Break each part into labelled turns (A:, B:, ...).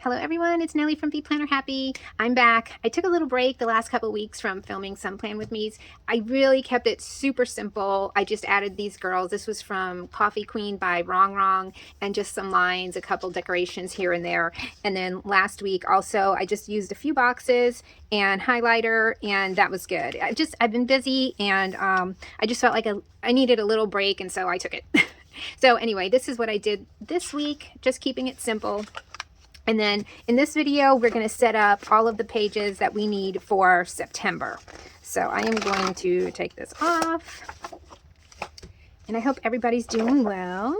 A: Hello everyone, it's Nellie from Be Planner Happy. I'm back. I took a little break the last couple of weeks from filming some Plan With Me's. I really kept it super simple. I just added these girls. This was from Coffee Queen by Wrong and just some lines, a couple decorations here and there. And then last week also I just used a few boxes and highlighter, and that was good. I've been busy, and I just felt like I needed a little break, and so I took it. So anyway, this is what I did this week, just keeping it simple. And then in this video, we're going to set up all of the pages that we need for September. So I am going to take this off. And I hope everybody's doing well.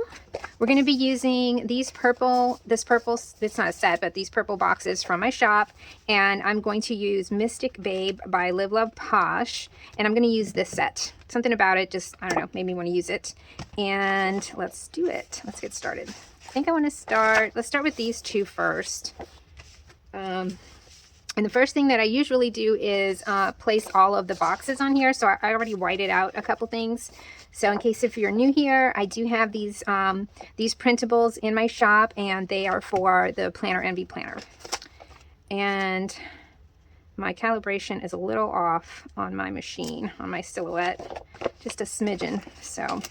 A: We're going to be using this purple, it's not a set, but these purple boxes from my shop. And I'm going to use Mystic Babe by Love Posh. And I'm going to use this set. Something about it just, I don't know, made me want to use it. And let's do it. Let's get started. I think I want to let's start with these two first. And the first thing that I usually do is place all of the boxes on here. So I already whited out a couple things. So in case if you're new here, I do have these printables in my shop, and they are for the Planner Envy planner. And my calibration is a little off on my machine, on my Silhouette, just a smidgen. So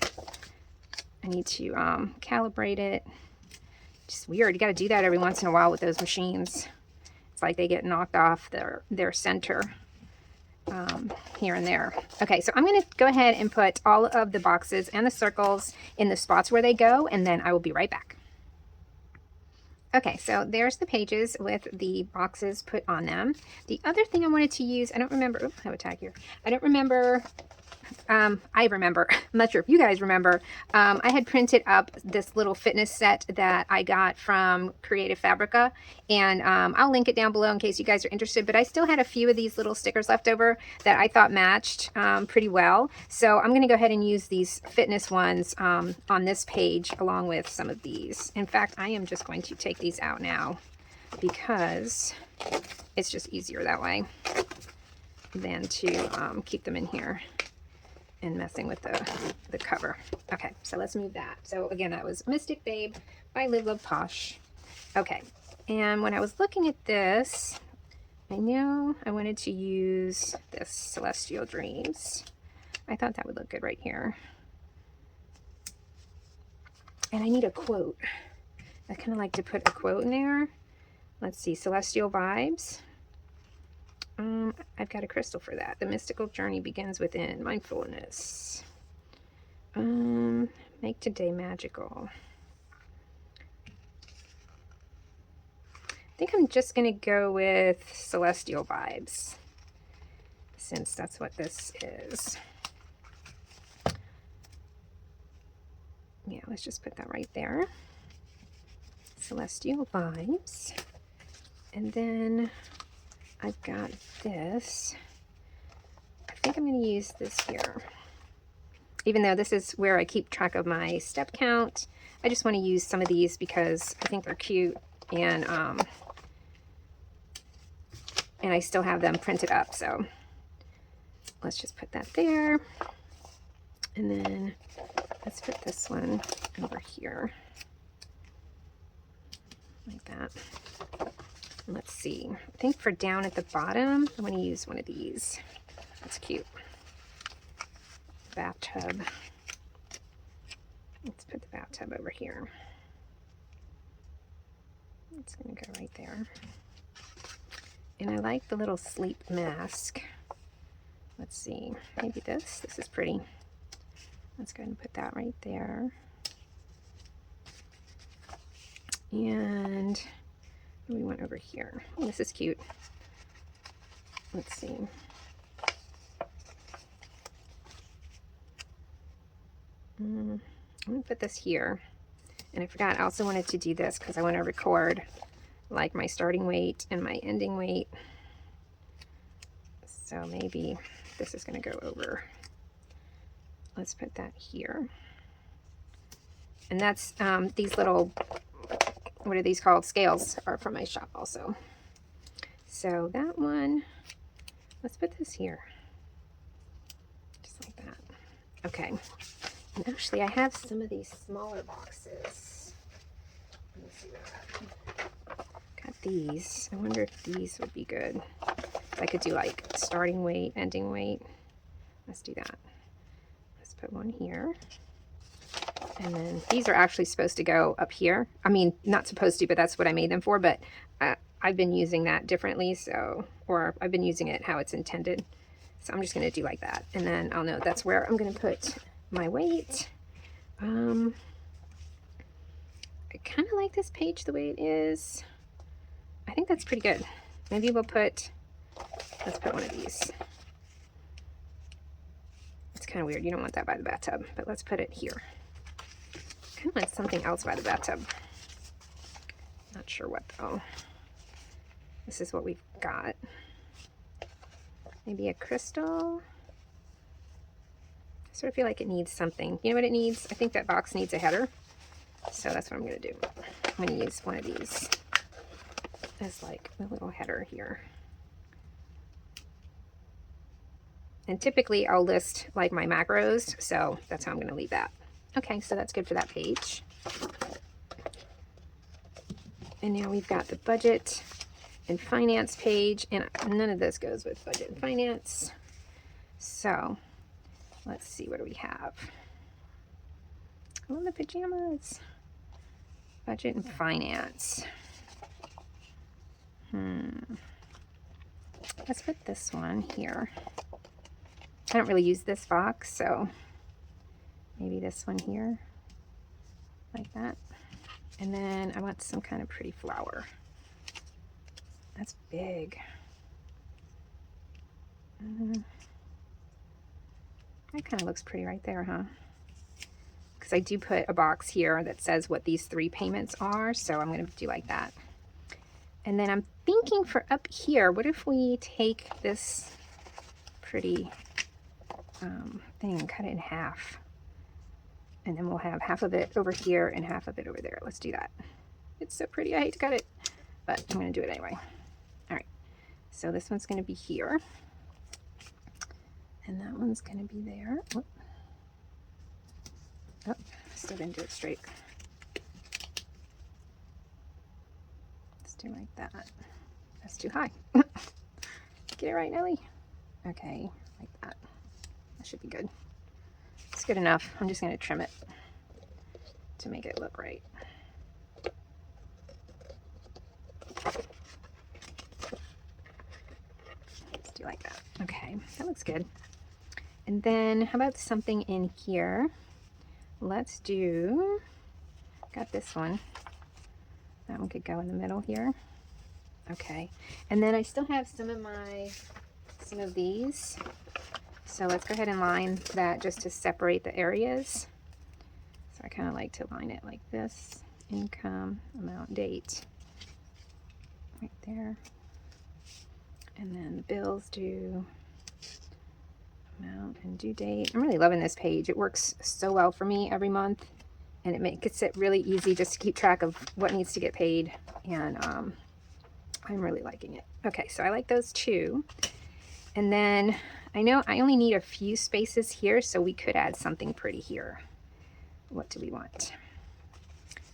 A: I need to calibrate it. Just weird. You got to do that every once in a while with those machines. It's like they get knocked off their center here and there. Okay, so I'm going to go ahead and put all of the boxes and the circles in the spots where they go, and then I will be right back. Okay, so there's the pages with the boxes put on them. The other thing I wanted to use, I don't remember. Oops, I have a tag here. I don't remember. I remember, I'm not sure if you guys remember, I had printed up this little fitness set that I got from Creative Fabrica, and I'll link it down below in case you guys are interested, but I still had a few of these little stickers left over that I thought matched pretty well. So I'm going to go ahead and use these fitness ones on this page along with some of these. In fact, I am just going to take these out now because it's just easier that way than to keep them in here and messing with the cover. Okay, so let's move that. So again, that was Mystic Babe by Love Posh. Okay, and when I was looking at this, I knew I wanted to use this Celestial Dreams. I thought that would look good right here. And I need a quote. I kind of like to put a quote in there. Let's see, Celestial Vibes. I've got a crystal for that. The mystical journey begins within. Mindfulness. Make today magical. I think I'm just going to go with Celestial Vibes, since that's what this is. Yeah, let's just put that right there. Celestial Vibes. And then I've got this. I think I'm going to use this here. Even though this is where I keep track of my step count, I just want to use some of these because I think they're cute, and I still have them printed up. So let's just put that there. And then let's put this one over here. Like that. Let's see. I think for down at the bottom, I'm going to use one of these. That's cute. Bathtub. Let's put the bathtub over here. It's going to go right there. And I like the little sleep mask. Let's see. Maybe this. This is pretty. Let's go ahead and put that right there. And we went over here. Oh, this is cute. Let's see. I'm going to put this here. And I forgot, I also wanted to do this because I want to record like my starting weight and my ending weight. So maybe this is going to go over. Let's put that here. And that's these little, what are these called? Scales are from my shop also. So that one, let's put this here. Just like that. Okay. And actually, I have some of these smaller boxes. Let me see what I got. these. I wonder if these would be good. I could do like starting weight, ending weight. Let's do that. Let's put one here. And then these are actually supposed to go up here. I mean, not supposed to, but that's what I made them for. But I've been using that differently, so, or I've been using it how it's intended. So I'm just going to do like that. And then I'll know that's where I'm going to put my weight. I kind of like this page the way it is. I think that's pretty good. Maybe we'll put, let's put one of these. It's kind of weird. You don't want that by the bathtub, but let's put it here. Kind of want something else by the bathtub. Not sure what though. This is what we've got. Maybe a crystal. I sort of feel like it needs something. You know what it needs? I think that box needs a header. So that's what I'm going to do. I'm going to use one of these as like a little header here. And typically I'll list like my macros. So that's how I'm going to leave that. Okay, so that's good for that page. And now we've got the budget and finance page, and none of this goes with budget and finance. So let's see, what do we have? I love the pajamas. Budget and finance. Let's put this one here. I don't really use this box, so maybe this one here, like that. And then I want some kind of pretty flower. That's big. That kind of looks pretty right there, huh? Because I do put a box here that says what these 3 payments are, so I'm going to do like that. And then I'm thinking for up here, what if we take this pretty thing and cut it in half? And then we'll have half of it over here and half of it over there. Let's do that. It's so pretty. I hate to cut it, but I'm going to do it anyway. All right. So this one's going to be here. And that one's going to be there. Whoop. Oh, still didn't do it straight. Let's do like that. That's too high. Get it right, Nelly. Okay, like that. That should be good. It's good enough. I'm just going to trim it to make it look right. Let's do like that. Okay, that looks good. And then how about something in here? Let's do, got this one. That one could go in the middle here. Okay. And then I still have some of these. So let's go ahead and line that just to separate the areas. So I kind of like to line it like this. Income, amount, date. Right there. And then the bills due, amount, and due date. I'm really loving this page. It works so well for me every month. And it makes it really easy just to keep track of what needs to get paid. And I'm really liking it. Okay, so I like those 2. And then I know I only need a few spaces here, so we could add something pretty here. What do we want?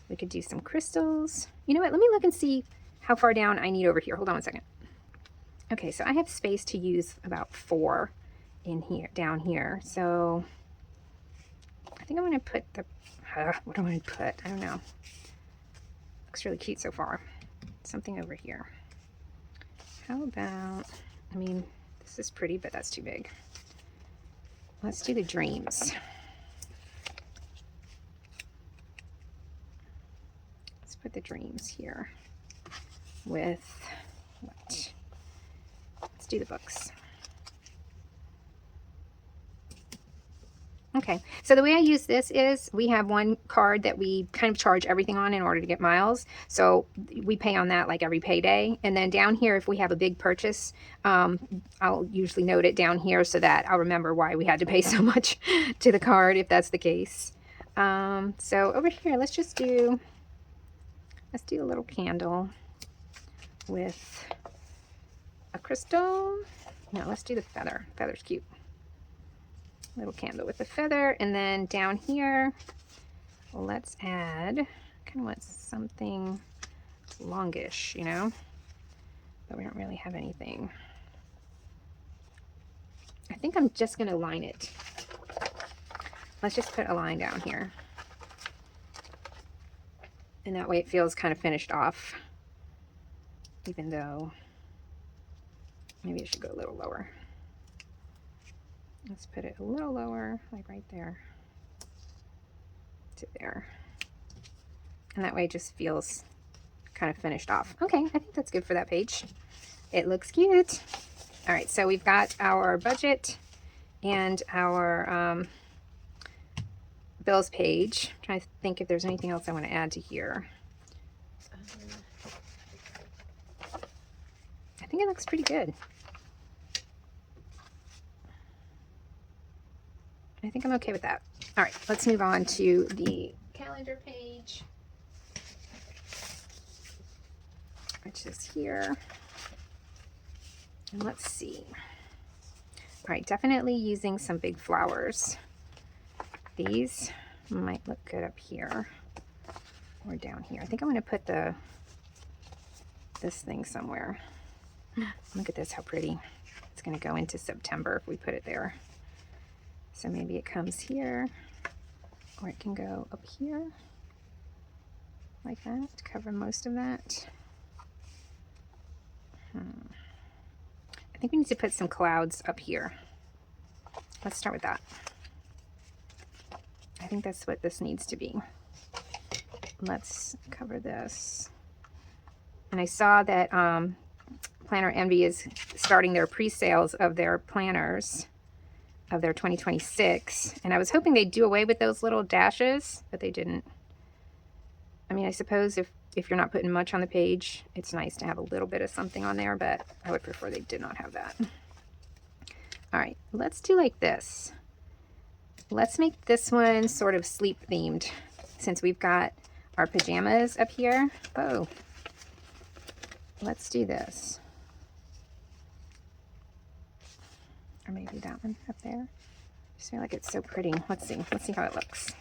A: We could do some crystals. You know what? Let me look and see how far down I need over here. Hold on one second. Okay, so I have space to use about 4 in here, down here. So I think I'm going to put the, what do I want to put? I don't know. Looks really cute so far. Something over here. How about, I mean, this is pretty, but that's too big. Let's do the dreams. Let's put the dreams here with what? Let's do the books. Okay, so the way I use this is we have one card that we kind of charge everything on in order to get miles. So we pay on that like every payday. And then down here, if we have a big purchase, I'll usually note it down here so that I'll remember why we had to pay so much to the card if that's the case. So over here, let's do a little candle with a crystal. No, let's do the feather. Feather's cute. Little candle with the feather. And then down here, let's add, kind of want something longish, you know, but we don't really have anything. I think I'm just going to line it. Let's just put a line down here. And that way it feels kind of finished off, even though maybe I should go a little lower. Let's put it a little lower, like right there to there. And that way it just feels kind of finished off. Okay, I think that's good for that page. It looks cute. All right, so we've got our budget and our bills page. I'm trying to think if there's anything else I want to add to here. I think it looks pretty good. I think I'm okay with that. All right, let's move on to the calendar page, which is here. And let's see. All right, definitely using some big flowers. These might look good up here or down here. I think I'm going to put this thing somewhere. Look at this, how pretty. It's going to go into September if we put it there. So maybe it comes here, or it can go up here like that to cover most of that. I think we need to put some clouds up here. Let's start with that. I think that's what this needs to be. Let's cover this. And I saw that Planner Envy is starting their pre-sales of their planners of their 2026. And I was hoping they'd do away with those little dashes, but they didn't. I mean, I suppose if you're not putting much on the page, it's nice to have a little bit of something on there, but I would prefer they did not have that. All right, let's do like this. Let's make this one sort of sleep themed, since we've got our pajamas up here. Oh, let's do this. Or maybe that one up there. I just feel like it's so pretty. Let's see how it looks.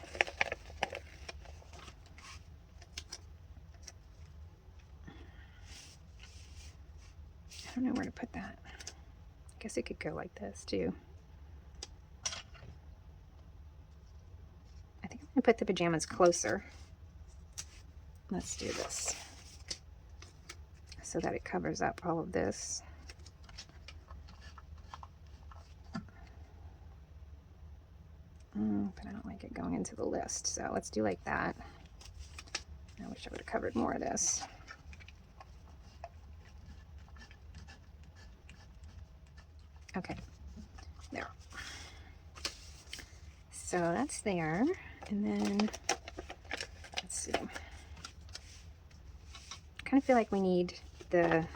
A: I don't know where to put that. I guess it could go like this too. I think I'm gonna put the pajamas closer. Let's do this so that it covers up all of this. But I don't like it going into the list, so let's do like that. I wish I would have covered more of this. Okay, there. So that's there, and then let's see. I kind of feel like we need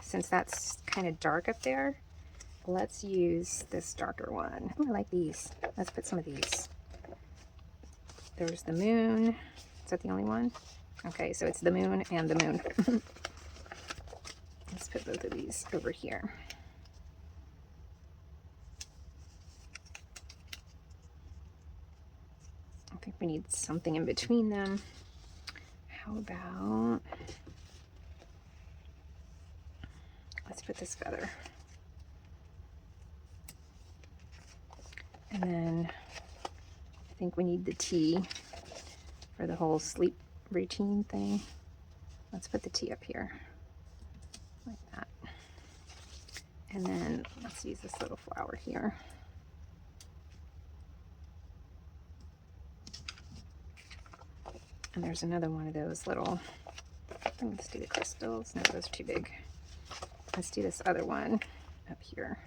A: since that's kind of dark up there, let's use this darker one. Oh, I like these. Let's put some of these. There's the moon. Is that the only one? Okay, so it's the moon and the moon. Let's put both of these over here. I think we need something in between them. How about, let's put this feather. And then I think we need the T for the whole sleep routine thing. Let's put the T up here like that. And then let's use this little flower here. And there's another one of those little, let's do the crystals. No, those are too big. Let's do this other one up here.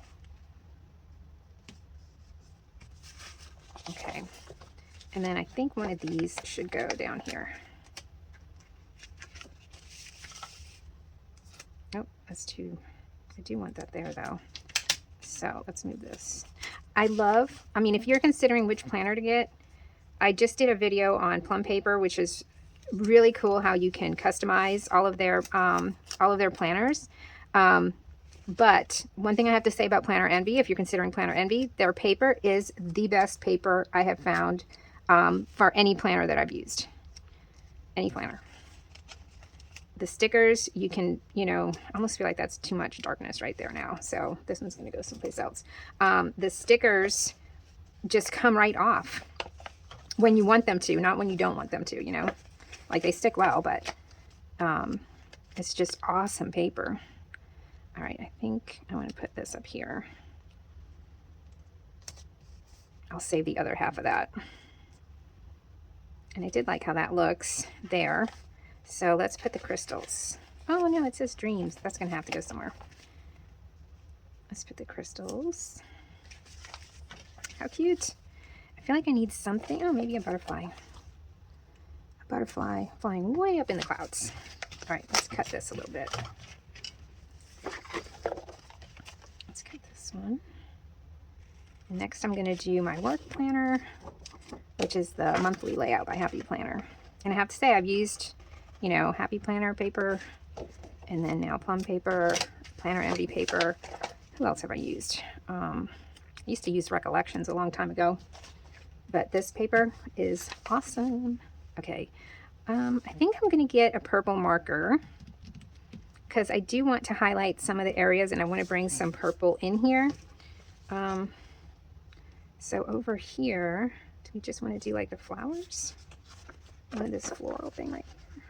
A: Okay. And then I think one of these should go down here. Nope, that's too, I do want that there though. So let's move this. I mean, if you're considering which planner to get, I just did a video on plum paper, which is really cool how you can customize all of their planners. But one thing I have to say about Planner Envy, if you're considering Planner Envy, their paper is the best paper I have found for any planner that I've used. Any planner. The stickers, you can, you know, almost feel like that's too much darkness right there now. So this one's going to go someplace else. The stickers just come right off when you want them to, not when you don't want them to, you know. Like they stick well, but it's just awesome paper. All right, I think I want to put this up here. I'll save the other half of that. And I did like how that looks there. So let's put the crystals. Oh no, it says dreams. That's gonna have to go somewhere. Let's put the crystals. How cute. I feel like I need something. Oh, maybe a butterfly. A butterfly flying way up in the clouds. All right, let's cut this a little bit. Let's cut this one. And next I'm gonna do my work planner, which is the monthly layout by Happy Planner. And I have to say, I've used, you know, Happy Planner paper, and then now plum paper, Planner Envy paper. Who else have I used? I used to use Recollections a long time ago, but this paper is awesome. Okay, I think I'm gonna get a purple marker because I do want to highlight some of the areas and I want to bring some purple in here. So over here, do we just want to do like the flowers? Or this floral thing right here?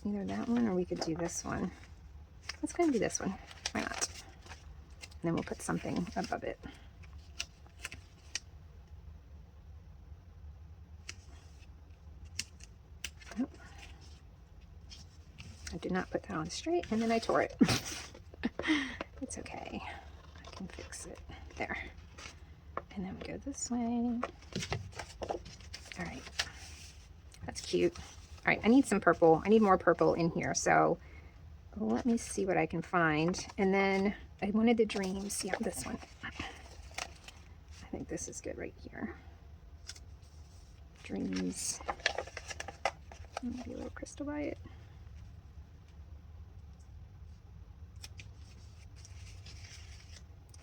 A: Either that one or we could do this one. Let's go and do this one. Why not? And then we'll put something above it. Oh. I did not put that on straight and then I tore it. It's okay. I can fix it. There. And then we go this way. All right. That's cute. All right, I need some purple. I need more purple in here. So let me see what I can find. And then I wanted the dreams. Yeah, this one. I think this is good right here. Dreams. Maybe a little crystal by it.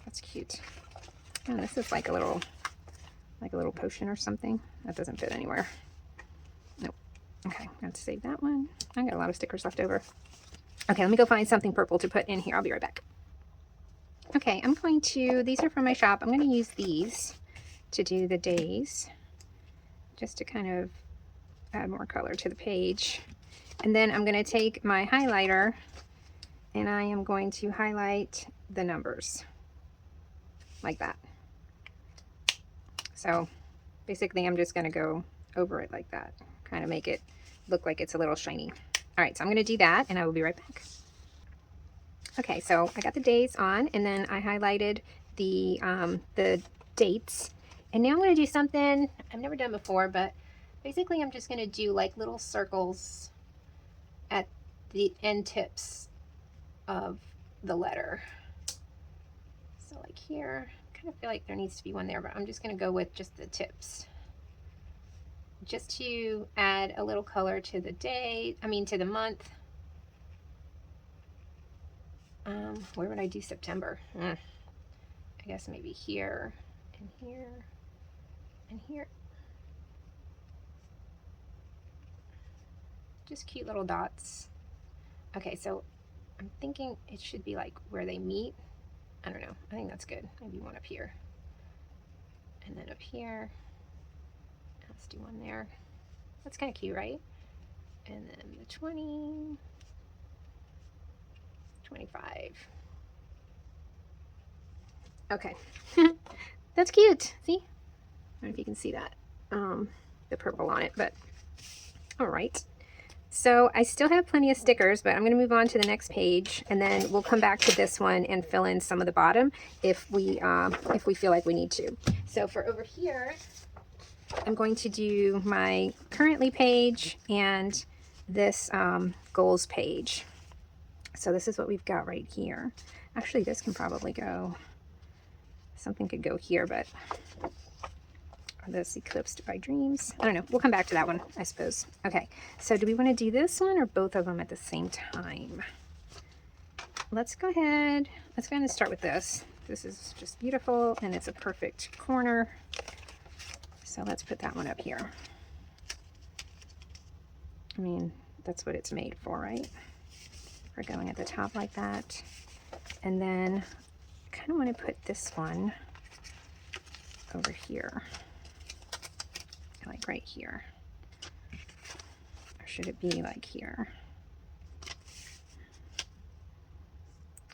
A: That's cute. Oh, this is like a little potion or something. That doesn't fit anywhere. Nope. Okay, I'm going to save that one. I got a lot of stickers left over. Okay, let me go find something purple to put in here. I'll be right back. Okay, I'm going to, these are from my shop. I'm going to use these to do the days, just to kind of add more color to the page. And then I'm going to take my highlighter and I am going to highlight the numbers like that. So basically I'm just going to go over it like that, kind of make it look like it's a little shiny. All right, so I'm going to do that and I will be right back. Okay, so I got the days on and then I highlighted the dates. And now I'm going to do something I've never done before, but basically I'm just going to do like little circles at the end tips of the letter. So like here, I kind of feel like there needs to be one there, but I'm just going to go with just the tips. Just to add a little color to the day, to the month. Where would I do September? I guess maybe here, and here, and here. Just cute little dots. Okay, so I'm thinking it should be like where they meet. I don't know. I think that's good. Maybe one up here. And then up here. Let's do one there. That's kind of cute, right? And then the 20, 25. Okay. That's cute. See? I don't know if you can see that. The purple on it, but all right. So I still have plenty of stickers, but I'm going to move on to the next page, and then we'll come back to this one and fill in some of the bottom if we feel like we need to. So for over here, I'm going to do my currently page and this goals page. So this is what we've got right here. Actually, this can probably go, something could go here, but are this eclipsed by dreams? I don't know. We'll come back to that one, I suppose. Okay, so do we want to do this one or both of them at the same time? Let's go ahead and start with this. This is just beautiful and it's a perfect corner. So let's put that one up here. I mean, that's what it's made for, right? For going at the top like that. And then I kind of want to put this one over here, like right here. Or should it be like here?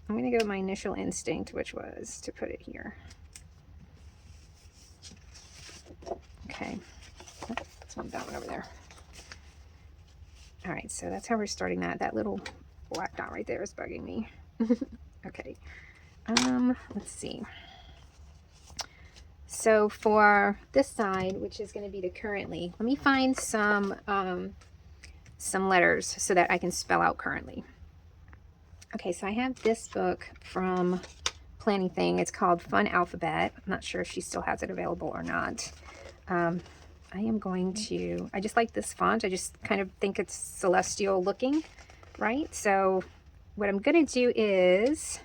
A: I'm going to go with my initial instinct, which was to put it here. Okay, that's one dot over there. All right, so that's how we're starting that. That little black dot right there is bugging me. Okay, let's see. So for this side, which is going to be the currently, let me find some letters so that I can spell out currently. Okay, so I have this book from Planning Thing. It's called Fun Alphabet. I'm not sure if she still has it available or not. I am going to, I just like this font. I just kind of think it's celestial looking, right? So what I'm going to do is,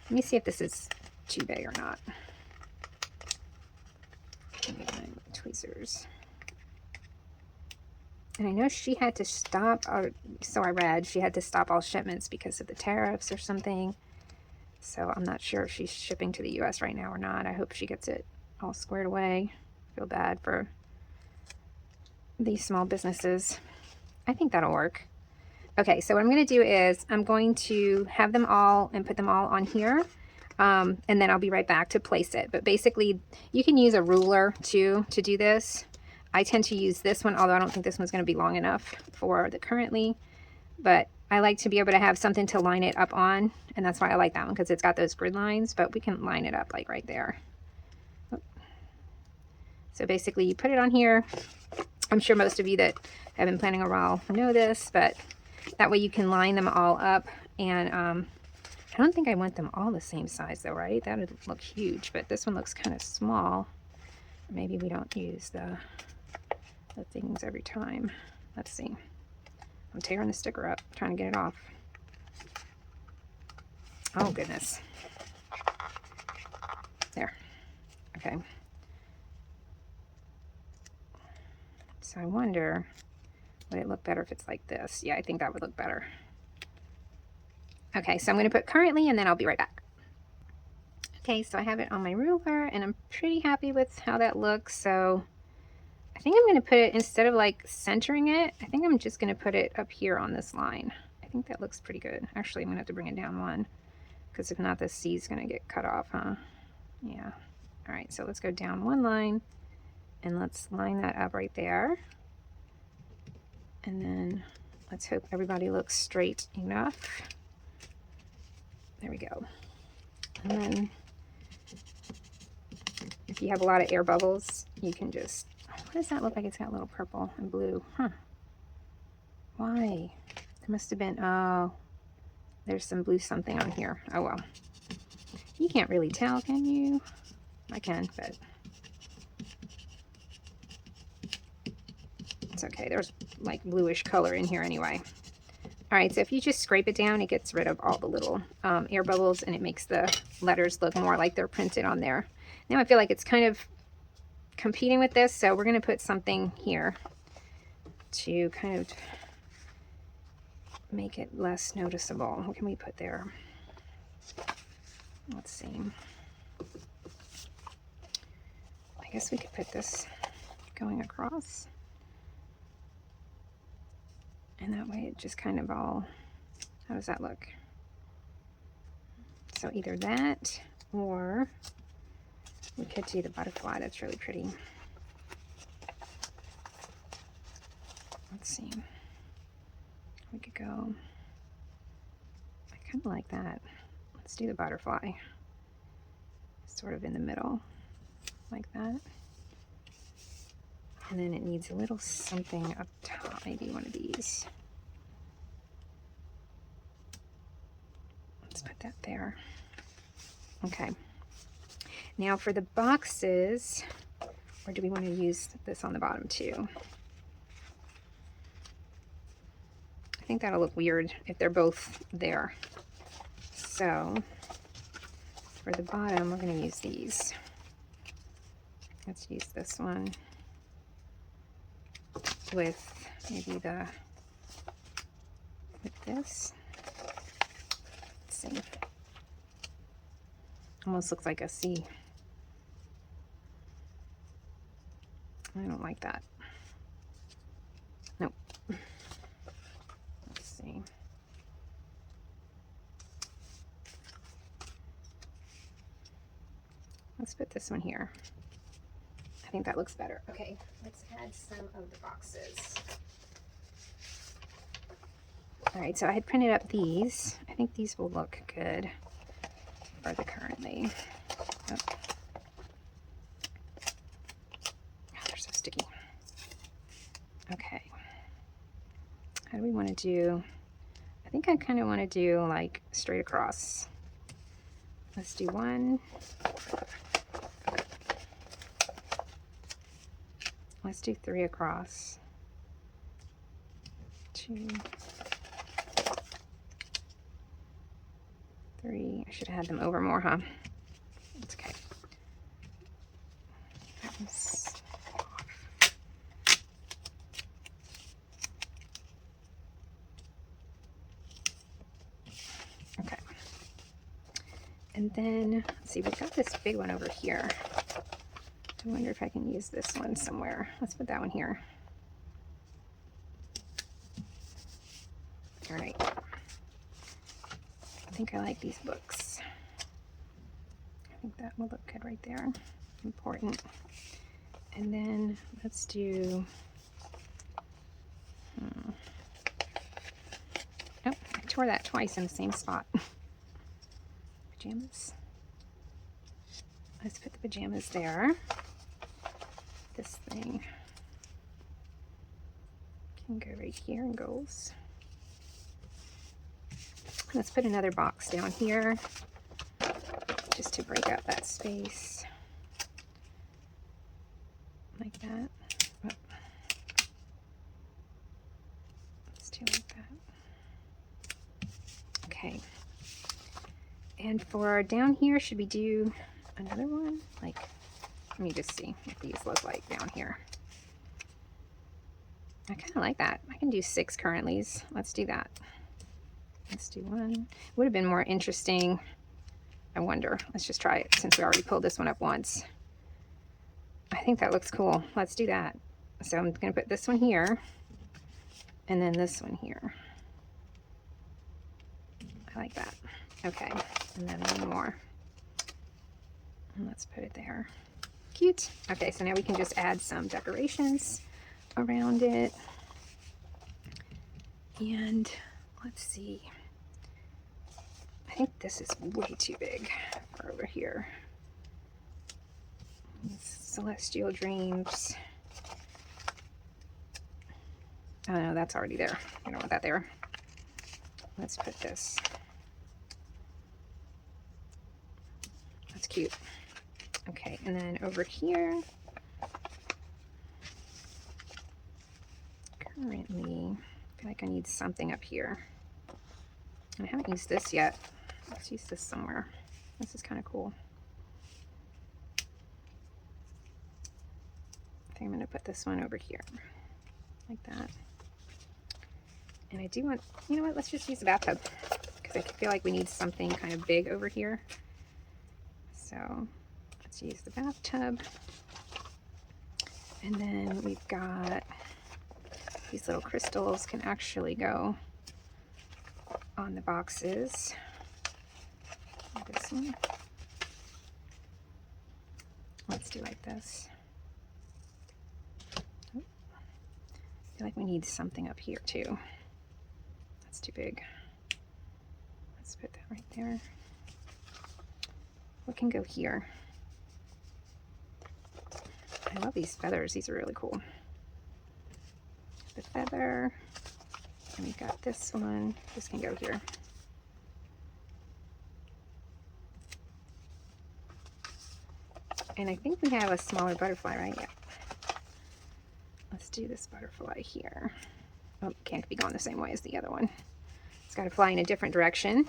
A: let me see if this is too big or not. Tweezers. And I know she had to stop, or so I read, she had to stop all shipments because of the tariffs or something. So I'm not sure if she's shipping to the US right now or not. I hope she gets it all squared away. I feel bad for these small businesses. I think that'll work. Okay, so what I'm going to do is I'm going to have them all and put them all on here. And then I'll be right back to place it. But basically, you can use a ruler too to do this. I tend to use this one, although I don't think this one's going to be long enough for the currently. But I like to be able to have something to line it up on. And that's why I like that one, because it's got those grid lines. But we can line it up like right there. So basically, you put it on here. I'm sure most of you that have been planning a while know this, but that way you can line them all up. And I don't think I want them all the same size though, right? That would look huge, but this one looks kind of small. Maybe we don't use the things every time. Let's see. I'm tearing the sticker up, trying to get it off. Oh goodness. There. Okay. So I wonder, would it look better if it's like this? Yeah, I think that would look better. Okay, so I'm going to put currently and then I'll be right back. Okay, so I have it on my ruler and I'm pretty happy with how that looks. So I think I'm going to put it, instead of like centering it, I think I'm just going to put it up here on this line. I think that looks pretty good. Actually, I'm going to have to bring it down one, because if not, the C is going to get cut off, huh? Yeah. All right, so let's go down one line and let's line that up right there. And then let's hope everybody looks straight enough. There we go. And then if you have a lot of air bubbles, you can just, what does that look like? It's got a little purple and blue. Huh. Why? There must have been, oh, there's some blue something on here. Oh well. You can't really tell, can you? I can, but it's okay. There's like bluish color in here anyway. All right, so if you just scrape it down, it gets rid of all the little air bubbles, and it makes the letters look more like they're printed on there. Now I feel like it's kind of competing with this, so we're going to put something here to kind of make it less noticeable. What can we put there? Let's see. I guess we could put this going across. And that way it just kind of all, how does that look? So either that, or we could do the butterfly. That's really pretty. Let's see. We could go, I kind of like that. Let's do the butterfly. Sort of in the middle, like that. And then it needs a little something up top, maybe one of these. Let's put that there. Okay. Now for the boxes, or do we want to use this on the bottom too? I think that'll look weird if they're both there. So for the bottom, we're going to use these. Let's use this one with maybe the this. Let's see. Almost looks like a C. I don't like that. Nope. Let's see. Let's put this one here. I think that looks better. Okay, let's add some of the boxes. All right, so I had printed up these. I think these will look good for the currently. Oh. Oh, they're so sticky. Okay. How do we want to do? I think I kind of want to do like straight across. Let's do one. Let's do 3 across. 2, 3. I should have had them over more, huh? That's okay. That was off. Okay. And then, let's see, we've got this big one over here. I wonder if I can use this one somewhere. Let's put that one here. All right. I think I like these books. I think that will look good right there. Important. And then let's do, oh, I tore that twice in the same spot. Pajamas. Let's put the pajamas there. This thing can go right here and goes. Let's put another box down here just to break up that space. Like that. Oh. Let's do like that. Okay. And for down here, should we do another one? Like, let me just see what these look like down here. I kind of like that. I can do 6 currentlies. Let's do that. Let's do 1. Would have been more interesting. I wonder. Let's just try it since we already pulled this one up once. I think that looks cool. Let's do that. So I'm going to put this one here and then this one here. I like that. Okay. And then one more. And let's put it there. Cute. Okay, so now we can just add some decorations around it. And let's see. I think this is way too big for over here. Celestial Dreams. Oh no, that's already there. I don't want that there. Let's put this. That's cute. Okay, and then over here, currently, I feel like I need something up here. And I haven't used this yet. Let's use this somewhere. This is kind of cool. I think I'm going to put this one over here, like that. And I do want, you know what, let's just use the bathtub, because I feel like we need something kind of big over here. So let's use the bathtub. And then we've got these little crystals can actually go on the boxes. This one. Let's do like this. Oh. I feel like we need something up here too. That's too big. Let's put that right there. What can go here? I love these feathers. These are really cool. The feather. And we've got this one. This can go here. And I think we have a smaller butterfly, right? Yeah. Let's do this butterfly here. Oh, can't be going the same way as the other one. It's got to fly in a different direction.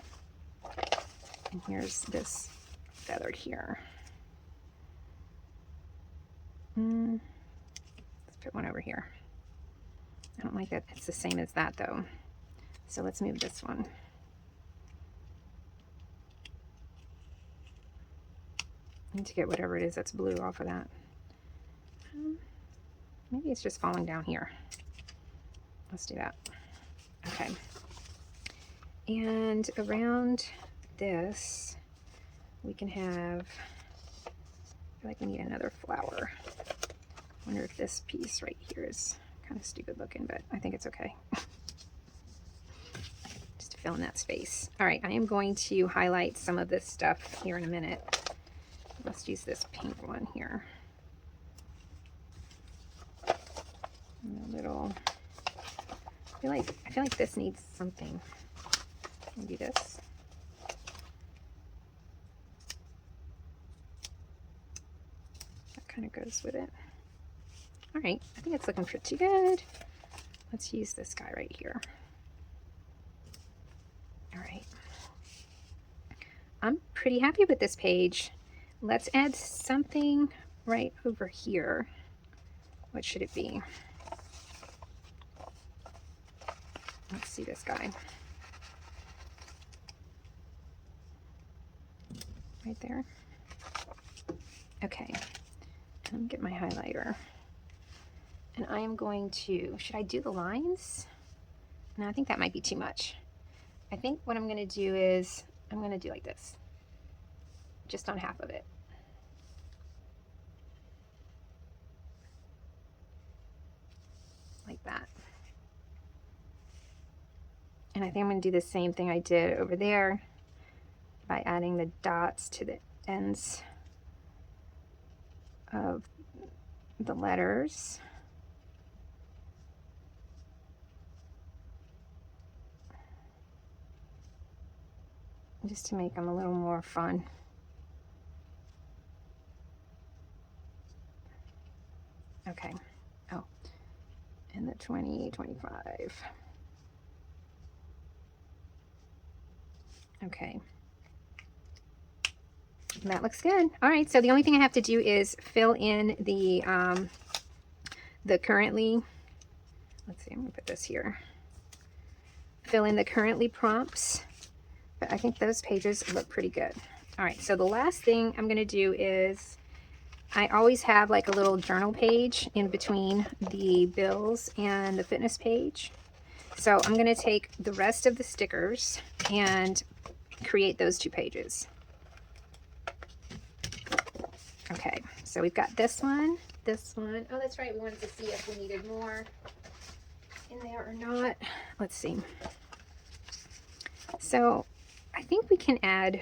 A: And here's this feather here. Let's put one over here. I don't like that. It's the same as that though. So let's move this one. I need to get whatever it is that's blue off of that. Maybe it's just falling down here. Let's do that. Okay. And around this, we can have, I feel like we need another flower. I wonder if this piece right here is kind of stupid looking, but I think it's okay. Just to fill in that space. All right, I am going to highlight some of this stuff here in a minute. Let's use this pink one here. And a little, I feel like this needs something. Maybe this. That kind of goes with it. All right, I think it's looking pretty good. Let's use this guy right here. All right. I'm pretty happy with this page. Let's add something right over here. What should it be? Let's see this guy. Right there. Okay. Let me get my highlighter. And I am going to, should I do the lines? No, I think that might be too much. I think what I'm going to do is, I'm going to do like this. Just on half of it. Like that. And I think I'm going to do the same thing I did over there by adding the dots to the ends of the letters. Just to make them a little more fun. Okay. Oh, and the 2025. Okay. That looks good. All right, so the only thing I have to do is fill in the currently, let's see, I'm gonna put this here. Fill in the currently prompts, but I think those pages look pretty good. All right, so the last thing I'm gonna do is, I always have like a little journal page in between the bills and the fitness page. So I'm gonna take the rest of the stickers and create those two pages. Okay, so we've got this one, this one. Oh, that's right, we wanted to see if we needed more in there or not. Let's see. So I think we can add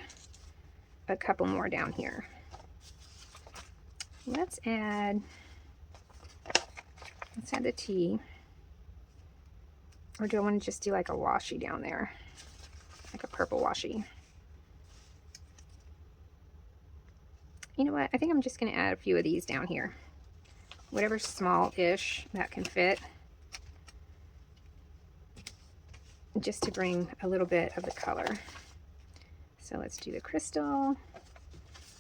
A: a couple more down here. Let's add the T. Or do I want to just do like a washi down there? Like a purple washi. You know what? I think I'm just going to add a few of these down here. Whatever small-ish that can fit. Just to bring a little bit of the color. So let's do the crystal.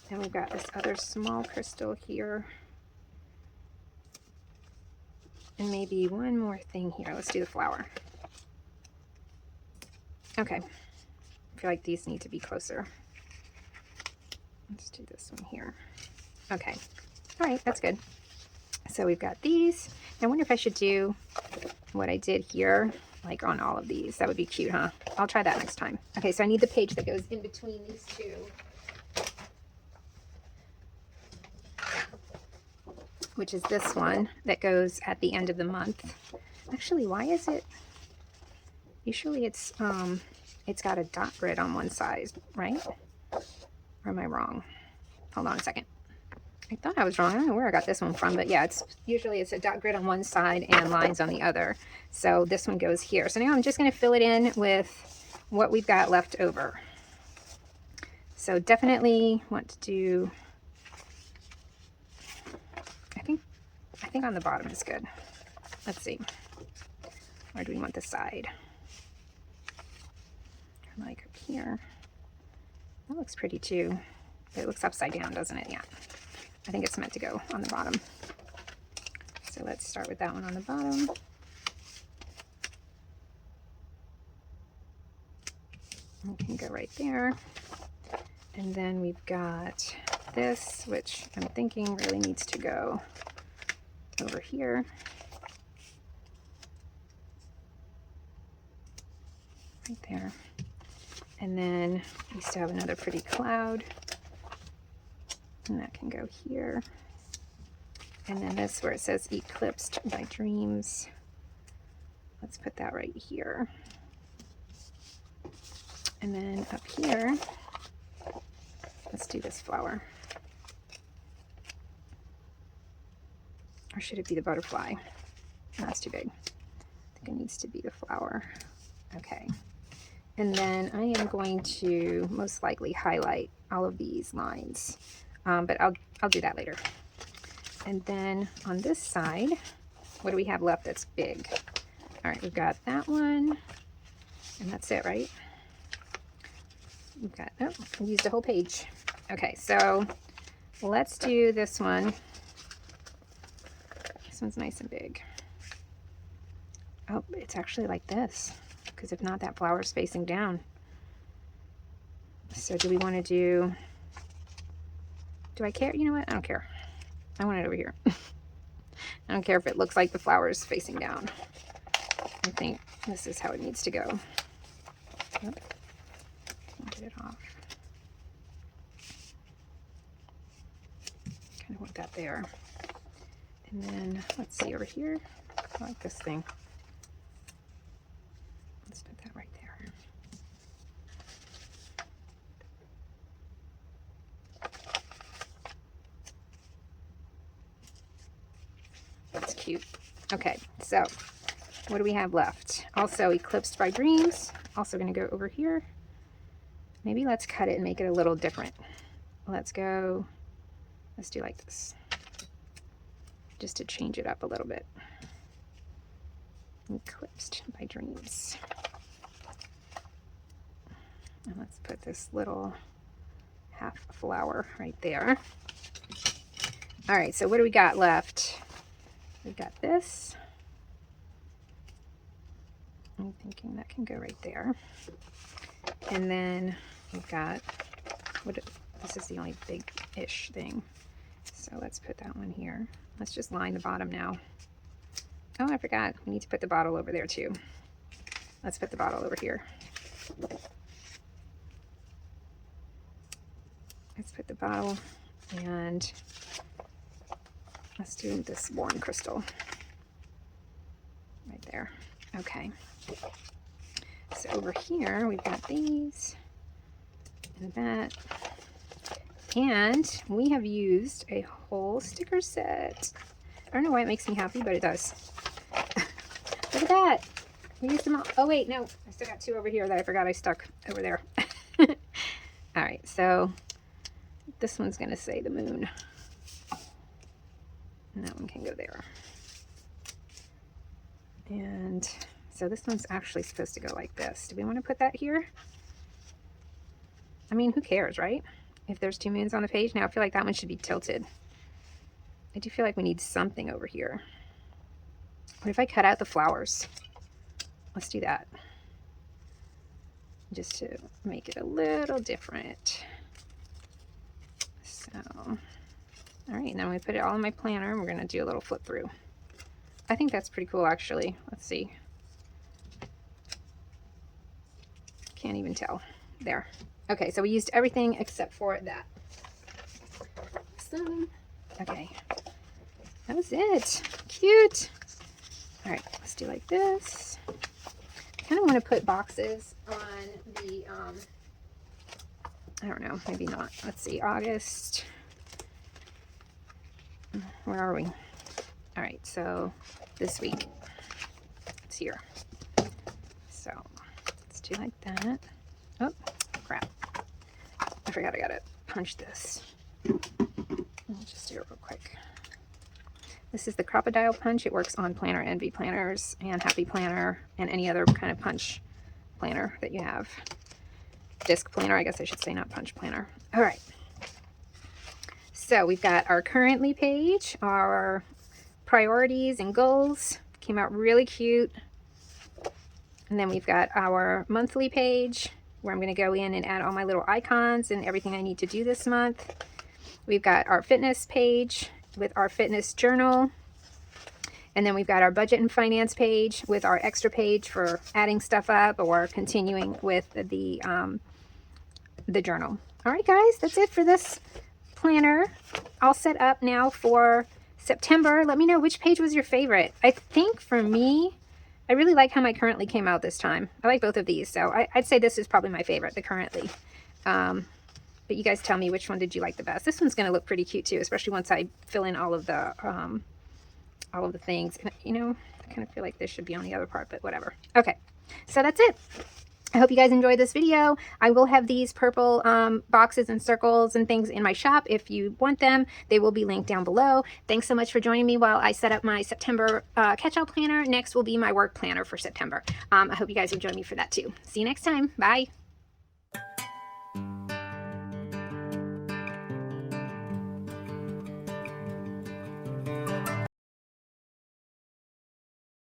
A: And we've got this other small crystal here. And maybe one more thing here. Let's do the flower. Okay. I feel like these need to be closer. Let's do this one here. Okay. All right, that's good. So we've got these. I wonder if I should do what I did here, like on all of these. That would be cute, huh? I'll try that next time. Okay, so I need the page that goes in between these two. Which is this one that goes at the end of the month. Actually, why is it? Usually it's got a dot grid on one side, right? Or am I wrong? Hold on a second. I thought I was wrong. I don't know where I got this one from, but yeah, it's usually a dot grid on one side and lines on the other. So this one goes here. So now I'm just going to fill it in with what we've got left over. So definitely want to do, I think on the bottom is good. Let's see. Where do we want the side? Like up here. That looks pretty too. But it looks upside down, doesn't it? Yeah. I think it's meant to go on the bottom. So let's start with that one on the bottom. It can go right there. And then we've got this, which I'm thinking really needs to go over here. Right there. And then we still have another pretty cloud. And that can go here. And then this where it says Eclipsed by Dreams. Let's put that right here. And then up here, let's do this flower. Or should it be the butterfly? No, that's too big. I think it needs to be the flower. Okay. And then I am going to most likely highlight all of these lines. But I'll do that later. And then on this side, what do we have left that's big? All right, we've got that one. And that's it, right? We've got, oh, I used a whole page. Okay, so let's do this one. This one's nice and big. Oh, it's actually like this, because if not, that flower's facing down. So do we want to do I care? You know what? I don't care. I want it over here. I don't care if it looks like the flower's facing down. I think this is how it needs to go. Oh, get it off. Kind of want that there. And then let's see over here. I like this thing. Let's put that right there. That's cute. Okay, so what do we have left? Also Eclipsed by Dreams. Also going to go over here. Maybe let's cut it and make it a little different. Let's do like this. Just to change it up a little bit. Eclipsed by Dreams. And let's put this little half flower right there. All right, so what do we got left? We've got this. I'm thinking that can go right there. And then we've got, this is the only big-ish thing. So let's put that one here. Let's just line the bottom now. Oh, I forgot. We need to put the bottle over there too. Let's put the bottle over here. Let's put the bottle, and let's do this worn crystal right there. Okay. So over here, we've got these and that. And we have used a whole sticker set. I don't know why it makes me happy, but it does. Look at that. We used them all. Oh, wait, no. I still got two over here that I forgot I stuck over there. All right, so this one's going to say the moon. And that one can go there. And so this one's actually supposed to go like this. Do we want to put that here? I mean, who cares, right? If there's two moons on the page. Now I feel like that one should be tilted. I do feel like we need something over here. What if I cut out the flowers? Let's do that. Just to make it a little different. So, all right, now we put it all in my planner and we're gonna do a little flip through. I think that's pretty cool actually. Let's see. Can't even tell. There. Okay, so we used everything except for that. So, okay. That was it. Cute. All right, let's do like this. I kind of want to put boxes on the, I don't know, maybe not. Let's see, August. Where are we? All right, so this week. It's here. So let's do like that. Oh, crap. I forgot I gotta punch this. I'll just do it real quick. This is the Crocodile punch. It works on Planner Envy planners and Happy Planner and any other kind of punch planner that you have. Disc planner, I guess I should say, not punch planner. All right. So we've got our currently page, our priorities and goals. Came out really cute. And then we've got our monthly page where I'm going to go in and add all my little icons and everything I need to do this month. We've got our fitness page with our fitness journal. And then we've got our budget and finance page with our extra page for adding stuff up or continuing with the journal. All right, guys, that's it for this planner. All set up now for September. Let me know which page was your favorite. I think for me, I really like how my currently came out this time. I like both of these, so I'd say this is probably my favorite, the currently. But you guys tell me which one did you like the best. This one's going to look pretty cute too, especially once I fill in all of the things. And, you know, I kind of feel like this should be on the other part, but whatever. Okay, so that's it. I hope you guys enjoyed this video. I will have these purple boxes and circles and things in my shop. If you want them, they will be linked down below. Thanks so much for joining me while I set up my September catch-all planner. Next will be my work planner for September. I hope you guys will join me for that too. See you next time. Bye.